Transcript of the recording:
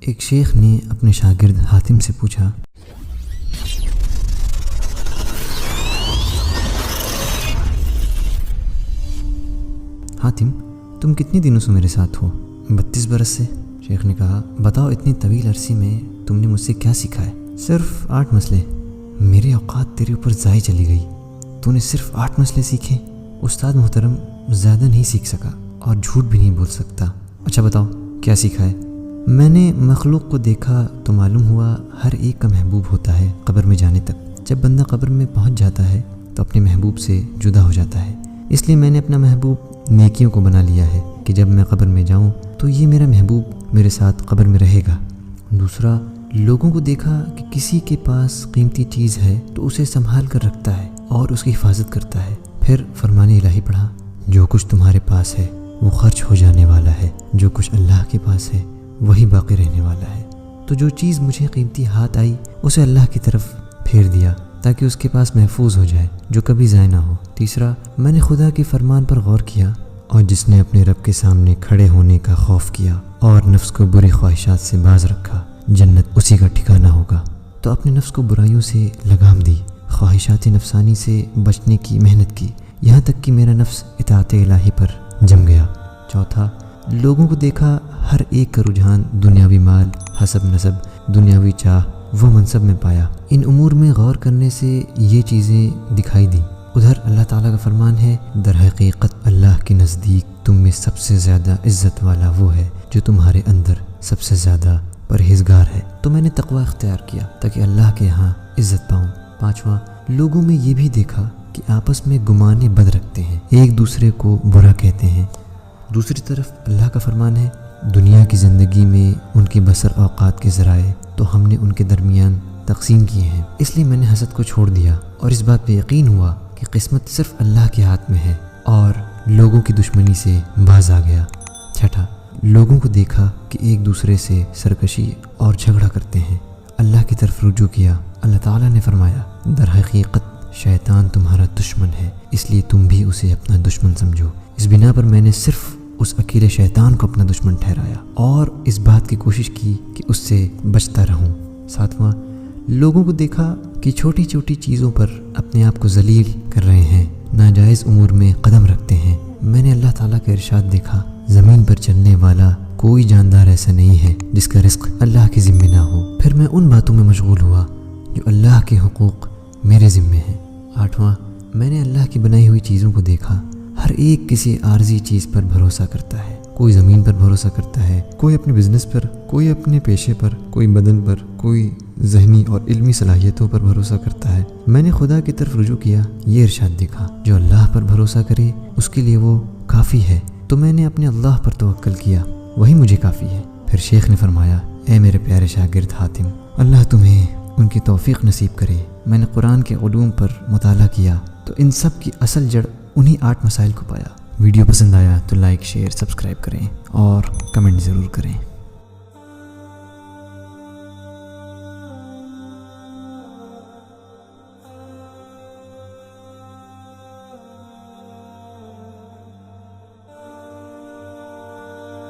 ایک شیخ نے اپنے شاگرد حاتم سے پوچھا، حاتم تم کتنے دنوں سے میرے ساتھ ہو؟ 32 برس سے۔ شیخ نے کہا، بتاؤ اتنی طویل عرصے میں تم نے مجھ سے کیا سیکھا ہے؟ صرف 8 مسئلے۔ میرے اوقات تیرے اوپر ضائع چلی گئی، تو نے صرف 8 مسئلے سیکھے؟ استاد محترم، زیادہ نہیں سیکھ سکا اور جھوٹ بھی نہیں بول سکتا۔ اچھا بتاؤ کیا سیکھا ہے؟ میں نے مخلوق کو دیکھا تو معلوم ہوا ہر ایک کا محبوب ہوتا ہے قبر میں جانے تک۔ جب بندہ قبر میں پہنچ جاتا ہے تو اپنے محبوب سے جدا ہو جاتا ہے، اس لیے میں نے اپنا محبوب نیکیوں کو بنا لیا ہے کہ جب میں قبر میں جاؤں تو یہ میرا محبوب میرے ساتھ قبر میں رہے گا۔ دوسرا، لوگوں کو دیکھا کہ کسی کے پاس قیمتی چیز ہے تو اسے سنبھال کر رکھتا ہے اور اس کی حفاظت کرتا ہے۔ پھر فرمان الہی پڑھا، جو کچھ تمہارے پاس ہے وہ خرچ ہو جانے والا ہے، جو کچھ اللہ کے پاس ہے وہی باقی رہنے والا ہے۔ تو جو چیز مجھے قیمتی ہاتھ آئی اسے اللہ کی طرف پھیر دیا تاکہ اس کے پاس محفوظ ہو جائے، جو کبھی ضائع نہ ہو۔ تیسرا، میں نے خدا کے فرمان پر غور کیا، اور جس نے اپنے رب کے سامنے کھڑے ہونے کا خوف کیا اور نفس کو بری خواہشات سے باز رکھا، جنت اسی کا ٹھکانہ ہوگا۔ تو اپنے نفس کو برائیوں سے لگام دی، خواہشات نفسانی سے بچنے کی محنت کی، یہاں تک کہ میرا نفس اطاعت الہی پر جم گیا۔ چوتھا، لوگوں کو دیکھا ہر ایک کا رجحان دنیاوی مال، حسب نسب، دنیاوی چاہ و منصب میں پایا۔ ان امور میں غور کرنے سے یہ چیزیں دکھائی دی۔ ادھر اللہ تعالیٰ کا فرمان ہے، در حقیقت اللہ کے نزدیک تم میں سب سے زیادہ عزت والا وہ ہے جو تمہارے اندر سب سے زیادہ پرہیزگار ہے۔ تو میں نے تقوی اختیار کیا تاکہ اللہ کے ہاں عزت پاؤں۔ پانچواں، لوگوں میں یہ بھی دیکھا کہ آپس میں گمان بد رکھتے ہیں، ایک دوسرے کو برا کہتے ہیں۔ دوسری طرف اللہ کا فرمان ہے، دنیا کی زندگی میں ان کے بسر اوقات کے ذرائع تو ہم نے ان کے درمیان تقسیم کیے ہیں، اس لیے میں نے حسد کو چھوڑ دیا اور اس بات پہ یقین ہوا کہ قسمت صرف اللہ کے ہاتھ میں ہے، اور لوگوں کی دشمنی سے باز آ گیا۔ چھٹا، لوگوں کو دیکھا کہ ایک دوسرے سے سرکشی اور جھگڑا کرتے ہیں، اللہ کی طرف رجوع کیا۔ اللہ تعالیٰ نے فرمایا، در حقیقت شیطان تمہارا دشمن ہے، اس لیے تم بھی اسے اپنا دشمن سمجھو۔ اس بنا پر میں نے صرف اس اکیلے شیطان کو اپنا دشمن ٹھہرایا اور اس بات کی کوشش کی کہ اس سے بچتا رہوں۔ ساتواں، لوگوں کو دیکھا کہ چھوٹی چھوٹی چیزوں پر اپنے آپ کو ذلیل کر رہے ہیں، ناجائز امور میں قدم رکھتے ہیں۔ میں نے اللہ تعالیٰ کا ارشاد دیکھا، زمین پر چلنے والا کوئی جاندار ایسا نہیں ہے جس کا رزق اللہ کے ذمہ نہ ہو۔ پھر میں ان باتوں میں مشغول ہوا جو اللہ کے حقوق میرے ذمہ ہیں۔ آٹھواں، میں نے اللہ کی بنائی ہوئی چیزوں کو دیکھا، ہر ایک کسی عارضی چیز پر بھروسہ کرتا ہے، کوئی زمین پر بھروسہ کرتا ہے، کوئی اپنے بزنس پر، کوئی اپنے پیشے پر، کوئی بدن پر، کوئی ذہنی اور علمی صلاحیتوں پر بھروسہ کرتا ہے۔ میں نے خدا کی طرف رجوع کیا، یہ ارشاد دیکھا، جو اللہ پر بھروسہ کرے اس کے لیے وہ کافی ہے۔ تو میں نے اپنے اللہ پر توکل کیا، وہی مجھے کافی ہے۔ پھر شیخ نے فرمایا، اے میرے پیارے شاگرد حاتم، اللہ تمہیں ان کی توفیق نصیب کرے۔ میں نے قرآن کے علوم پر مطالعہ کیا تو ان سب کی اصل جڑ انہی 8 مسائل کو پایا۔ ویڈیو پسند آیا تو لائک، شیئر، سبسکرائب کریں اور کمنٹ ضرور کریں۔